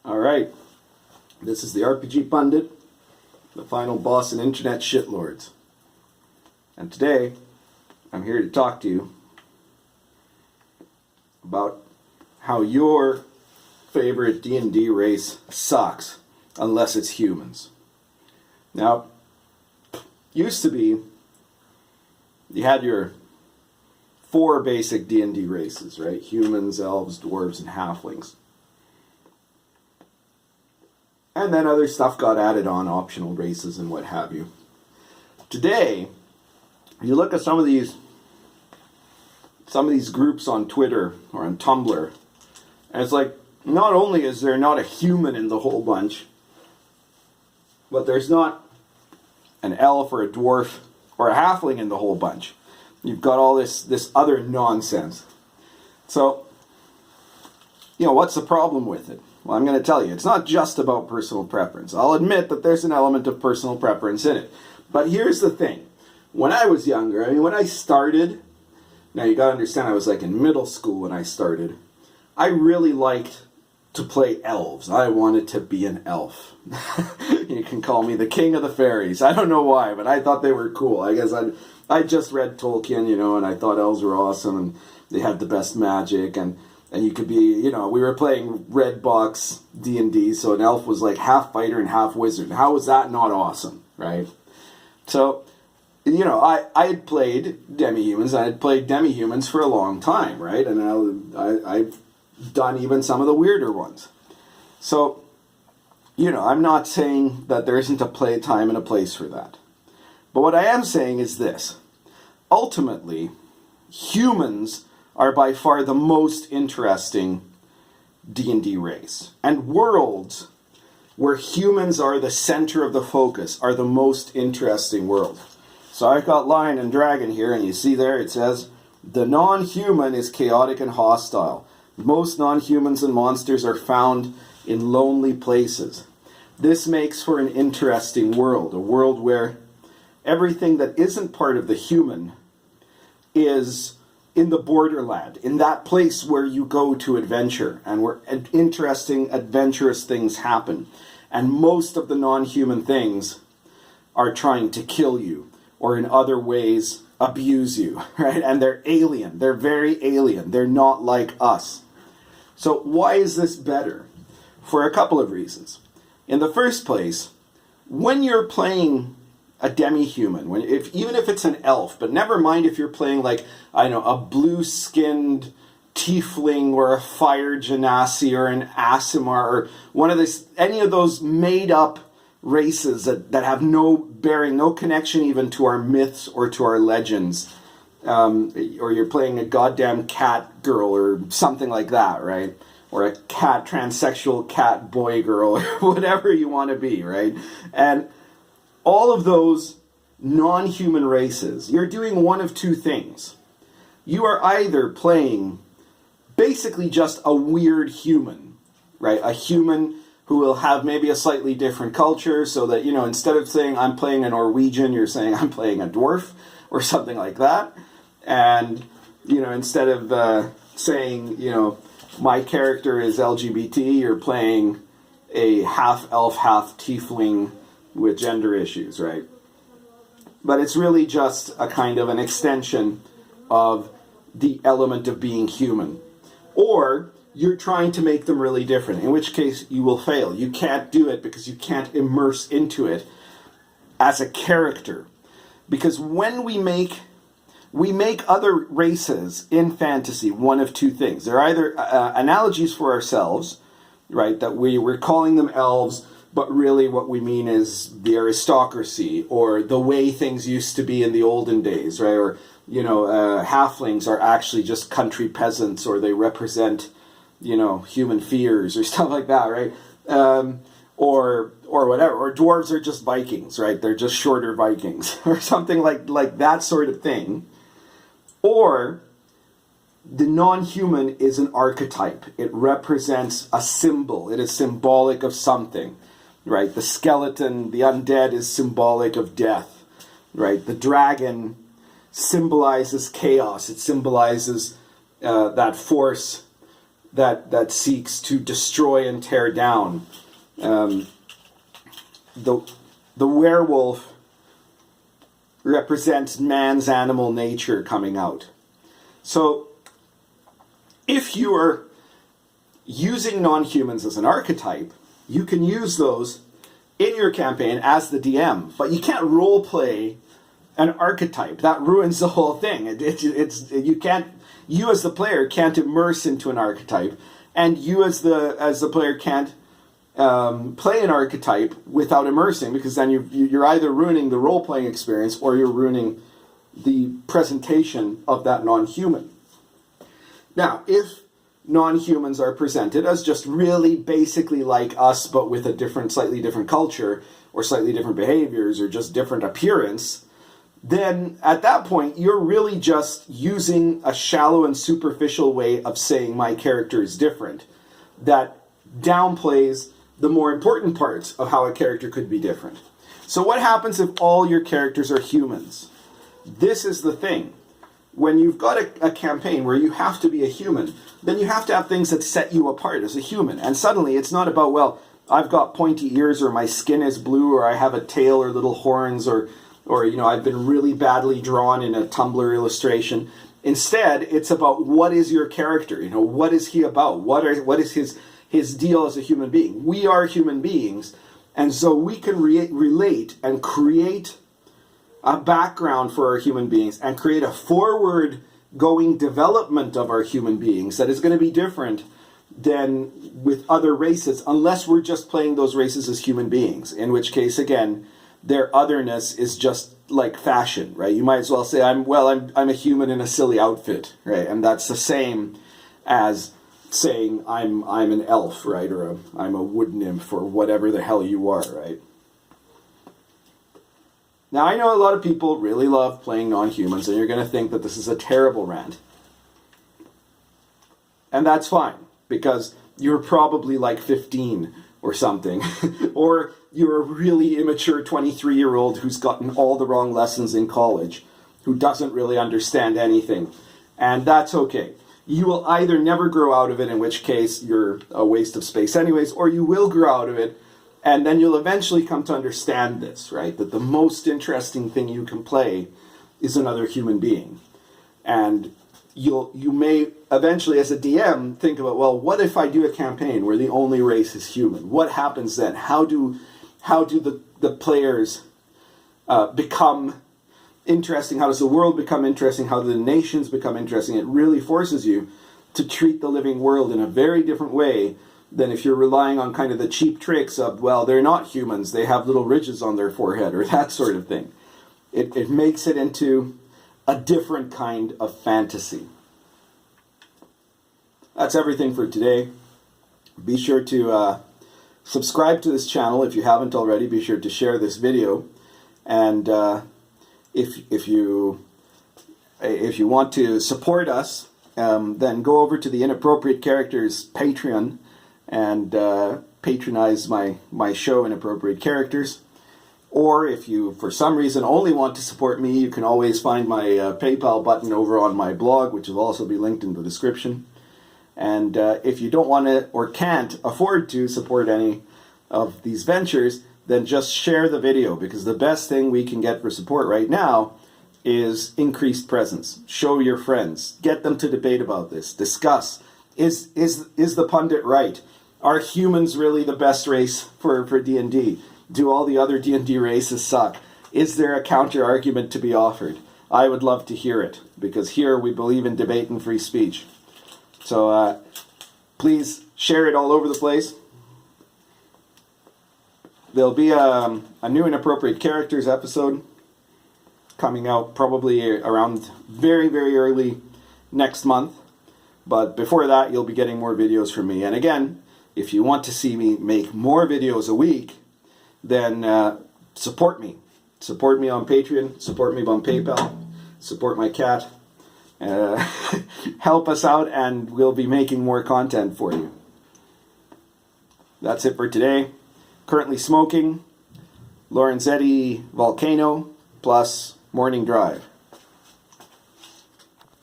Alright, this is the RPG Pundit, the final boss in Internet Shitlords. And today, I'm here to talk to you about how your favorite D&D race sucks, unless it's humans. Now, used to be, you had your 4 basic D&D races, right? Humans, elves, dwarves, and halflings. And then other stuff got added on, optional races and what have you. Today, you look at some of these groups on Twitter or on Tumblr, and it's like, not only is there not a human in the whole bunch, but there's not an elf or a dwarf or a halfling in the whole bunch. You've got all this other nonsense. So, what's the problem with it? Well, I'm going to tell you, it's not just about personal preference. I'll admit that there's an element of personal preference in it. But here's the thing. When I was younger, when I started, now you got to understand I was like in middle school when I started, I really liked to play elves. I wanted to be an elf. You can call me the king of the fairies. I don't know why, but I thought they were cool. I guess I just read Tolkien, and I thought elves were awesome, and they had the best magic, and you could be, we were playing Red Box D&D, so an elf was like half fighter and half wizard. How was that not awesome, right? So, I had played Demi-humans. I had played Demi-humans for a long time, right? And I've done even some of the weirder ones. So, I'm not saying that there isn't a play time and a place for that. But what I am saying is this. Ultimately, humans are by far the most interesting D&D race. And worlds where humans are the center of the focus are the most interesting world. So I've got Lion and Dragon here, and you see there it says, the non-human is chaotic and hostile. Most non-humans and monsters are found in lonely places. This makes for an interesting world, a world where everything that isn't part of the human is in the borderland, in that place where you go to adventure and where interesting, adventurous things happen. And most of the non-human things are trying to kill you or in other ways abuse you, right? And they're alien. They're very alien. They're not like us. So why is this better? For a couple of reasons. In the first place, when you're playing a demi-human, even if it's an elf, but never mind if you're playing like, a blue-skinned tiefling or a fire genasi or an Aasimar or any of those made-up races that have no bearing, no connection even to our myths or to our legends, or you're playing a goddamn cat girl or something like that, right? Or a transsexual cat boy girl, or whatever you want to be, right? And all of those non-human races, you're doing one of two things. You are either playing basically just a weird human, right? A human who will have maybe a slightly different culture, so that, instead of saying I'm playing a Norwegian, you're saying I'm playing a dwarf, or something like that. And, instead of saying, my character is LGBT, you're playing a half-elf, half-tiefling with gender issues, right? But it's really just a kind of an extension of the element of being human. Or you're trying to make them really different, in which case you will fail. You can't do it because you can't immerse into it as a character. Because when we make other races in fantasy one of two things. They're either analogies for ourselves, right, that we're calling them elves, but really what we mean is the aristocracy, or the way things used to be in the olden days, right? Or, halflings are actually just country peasants, or they represent, human fears, or stuff like that, right? Or whatever. Or dwarves are just Vikings, right? They're just shorter Vikings, or something like that sort of thing. Or the non-human is an archetype. It represents a symbol. It is symbolic of something, right? The skeleton, the undead, is symbolic of death, right? The dragon symbolizes chaos. It symbolizes that force that seeks to destroy and tear down. The werewolf represents man's animal nature coming out. So if you are using non-humans as an archetype, you can use those in your campaign as the DM, but you can't role play an archetype. That ruins the whole thing. You as the player can't immerse into an archetype, and you as the player can't play an archetype without immersing, because then you're either ruining the role-playing experience or you're ruining the presentation of that non-human. Now, if non-humans are presented as just really basically like us, but with a slightly different culture, or slightly different behaviors, or just different appearance, then at that point, you're really just using a shallow and superficial way of saying my character is different, that downplays the more important parts of how a character could be different. So what happens if all your characters are humans? This is the thing. When you've got a campaign where you have to be a human, then you have to have things that set you apart as a human. And suddenly it's not about, well, I've got pointy ears, or my skin is blue, or I have a tail or little horns, or I've been really badly drawn in a Tumblr illustration. Instead, it's about, what is your character? What is he about? What is his deal as a human being? We are human beings, and so we can relate and create a background for our human beings and create a forward-going development of our human beings that is going to be different than with other races, unless we're just playing those races as human beings, in which case, again, their otherness is just like fashion, right? You might as well say, I'm a human in a silly outfit, right? And that's the same as saying I'm an elf, right? Or I'm a wood nymph, or whatever the hell you are, right? Now, I know a lot of people really love playing non-humans, and you're going to think that this is a terrible rant. And that's fine, because you're probably like 15 or something, or you're a really immature 23-year-old who's gotten all the wrong lessons in college, who doesn't really understand anything. And that's okay. You will either never grow out of it, in which case you're a waste of space anyways, or you will grow out of it, and then you'll eventually come to understand this, right? That the most interesting thing you can play is another human being. And you may eventually, as a DM, think about, well, what if I do a campaign where the only race is human? What happens then? How do the players become interesting? How does the world become interesting? How do the nations become interesting? It really forces you to treat the living world in a very different way than if you're relying on kind of the cheap tricks of, well, they're not humans, they have little ridges on their forehead, or that sort of thing. It makes it into a different kind of fantasy. That's everything for today. Be sure to subscribe to this channel if you haven't already. Be sure to share this video. And if you want to support us, then go over to the Inappropriate Characters Patreon and patronize my show, Inappropriate Characters. Or if you, for some reason, only want to support me, you can always find my PayPal button over on my blog, which will also be linked in the description. And if you don't want to or can't afford to support any of these ventures, then just share the video, because the best thing we can get for support right now is increased presence. Show your friends. Get them to debate about this. Discuss. Is the pundit right? Are humans really the best race for D&D? Do all the other D&D races suck? Is there a counter argument to be offered? I would love to hear it, because here we believe in debate and free speech. So please share it all over the place. There'll be a new Inappropriate Characters episode coming out probably around very, very early next month. But before that, you'll be getting more videos from me. And again, if you want to see me make more videos a week, then support me. Support me on Patreon, support me on PayPal, support my cat. Help us out, and we'll be making more content for you. That's it for today. Currently smoking Lorenzetti Volcano plus Morning Drive.